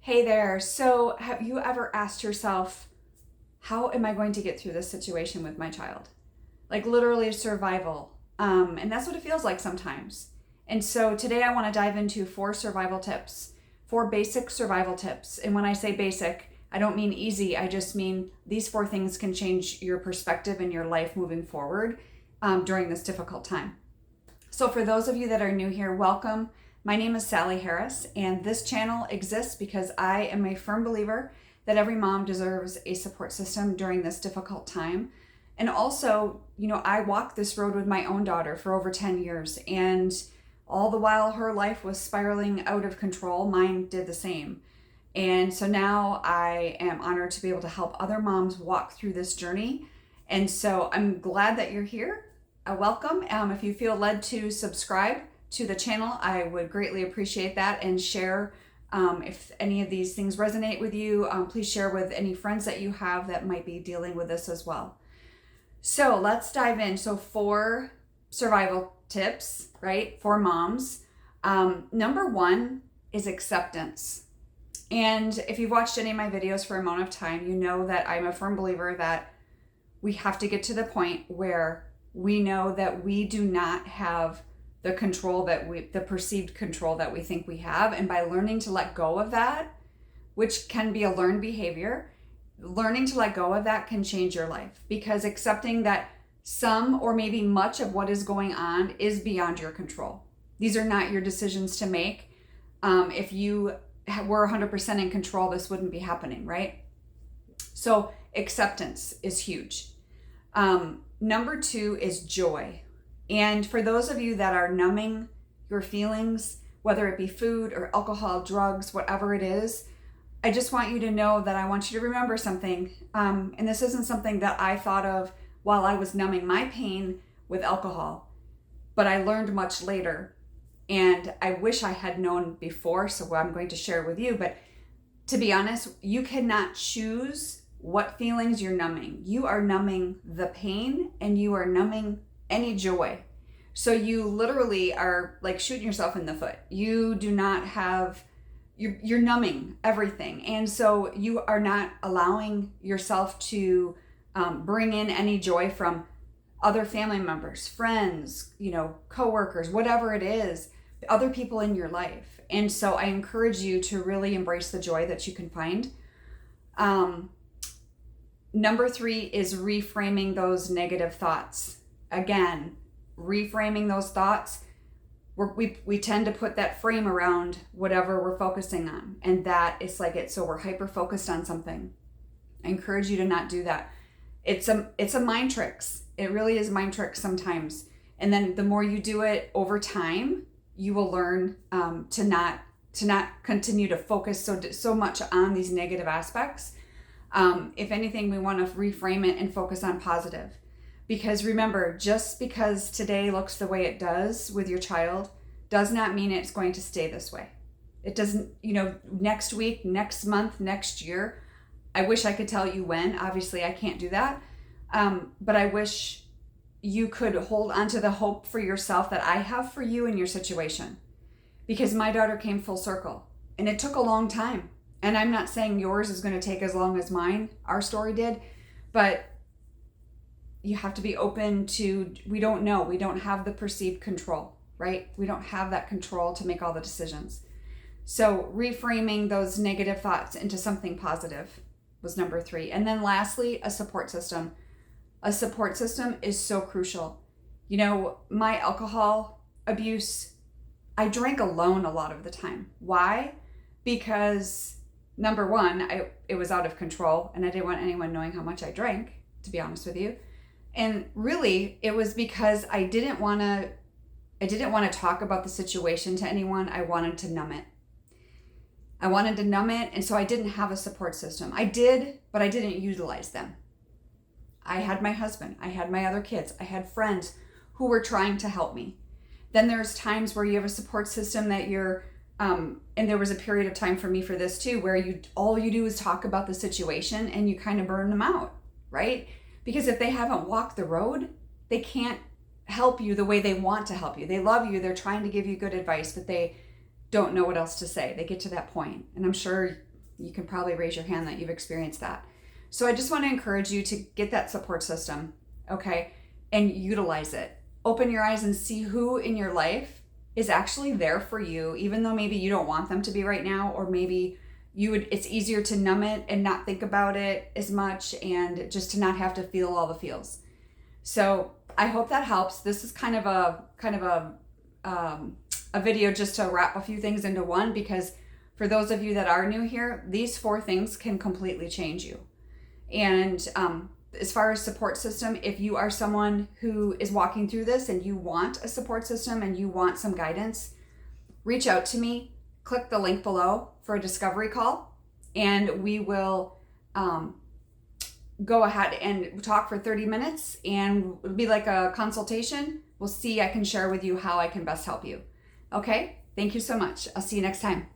Hey there. So, have you ever asked yourself, how am I going to get through this situation with my child? Like literally survival. And that's what it feels like sometimes. And so, today I want to dive into four basic survival tips. And when I say basic, I don't mean easy. I just mean these four things can change your perspective and your life moving forward during this difficult time. So, for those of you that are new here, welcome. My name is Sally Harris, and this channel exists because I am a firm believer that every mom deserves a support system during this difficult time. And also, I walked this road with my own daughter for over 10 years, and all the while her life was spiraling out of control, mine did the same. And so now I am honored to be able to help other moms walk through this journey. And so I'm glad that you're here. Welcome. If you feel led to subscribe to the channel, I would greatly appreciate that, and share if any of these things resonate with you. Please share with any friends that you have that might be dealing with this as well. So let's dive in. So 4 survival tips, right, for moms. Number 1 is acceptance. And if you've watched any of my videos for a amount of time, you know that I'm a firm believer that we have to get to the point where we know that we do not have the perceived control that we think we have. And by learning to let go of that, which can be a learned behavior, learning to let go of that can change your life, because accepting that some or maybe much of what is going on is beyond your control. These are not your decisions to make. If you were 100% in control, this wouldn't be happening, right? So acceptance is huge. Number 2 is joy. And for those of you that are numbing your feelings, whether it be food or alcohol, drugs, whatever it is, I just want you to know that I want you to remember something. And this isn't something that I thought of while I was numbing my pain with alcohol, but I learned much later. And I wish I had known before, so I'm going to share it with you. But to be honest, you cannot choose what feelings you're numbing. You are numbing the pain, and you are numbing any joy. So you literally are like shooting yourself in the foot. You do not have, you're numbing everything. And so you are not allowing yourself to bring in any joy from other family members, friends, coworkers, whatever it is, other people in your life. And so I encourage you to really embrace the joy that you can find. Number 3 is reframing those negative thoughts. Again, reframing those thoughts. We tend to put that frame around whatever we're focusing on, and that is so we're hyper focused on something. I encourage you to not do that. It's a mind tricks. It really is mind tricks sometimes. And then the more you do it over time, you will learn to not continue to focus so much on these negative aspects. If anything, we want to reframe it and focus on positive. Because remember, just because today looks the way it does with your child does not mean it's going to stay this way. It doesn't, next week, next month, next year. I wish I could tell you when. Obviously, I can't do that. But I wish you could hold on to the hope for yourself that I have for you in your situation. Because my daughter came full circle, and it took a long time. And I'm not saying yours is going to take as long as mine, our story did, but you have to be open to, we don't know. We don't have the perceived control, right? We don't have that control to make all the decisions. So reframing those negative thoughts into something positive was number 3. And then lastly, a support system. A support system is so crucial. My alcohol abuse, I drank alone a lot of the time. Why? Because number 1, it was out of control, and I didn't want anyone knowing how much I drank, to be honest with you. And really, it was because I didn't want to talk about the situation to anyone. I wanted to numb it. And so I didn't have a support system. I did, but I didn't utilize them. I had my husband. I had my other kids. I had friends who were trying to help me. Then there's times where you have a support system that you're, and there was a period of time for me for this too, where all you do is talk about the situation and you kind of burn them out, right? Because if they haven't walked the road, they can't help you the way they want to help you. They love you. They're trying to give you good advice, but they don't know what else to say. They get to that point. And I'm sure You can probably raise your hand that you've experienced that. So I just want to encourage you to get that support system, okay, and utilize it. Open your eyes and see who in your life is actually there for you, even though maybe you don't want them to be right now, or maybe it's easier to numb it and not think about it as much, and just to not have to feel all the feels. So I hope that helps. This is kind of a video just to wrap a few things into one, because for those of you that are new here, these 4 things can completely change you. And as far as support system, if you are someone who is walking through this and you want a support system and you want some guidance, reach out to me. Click the link below for a discovery call, and we will go ahead and talk for 30 minutes, and it'll be like a consultation. We'll see, I can share with you how I can best help you. Okay, thank you so much. I'll see you next time.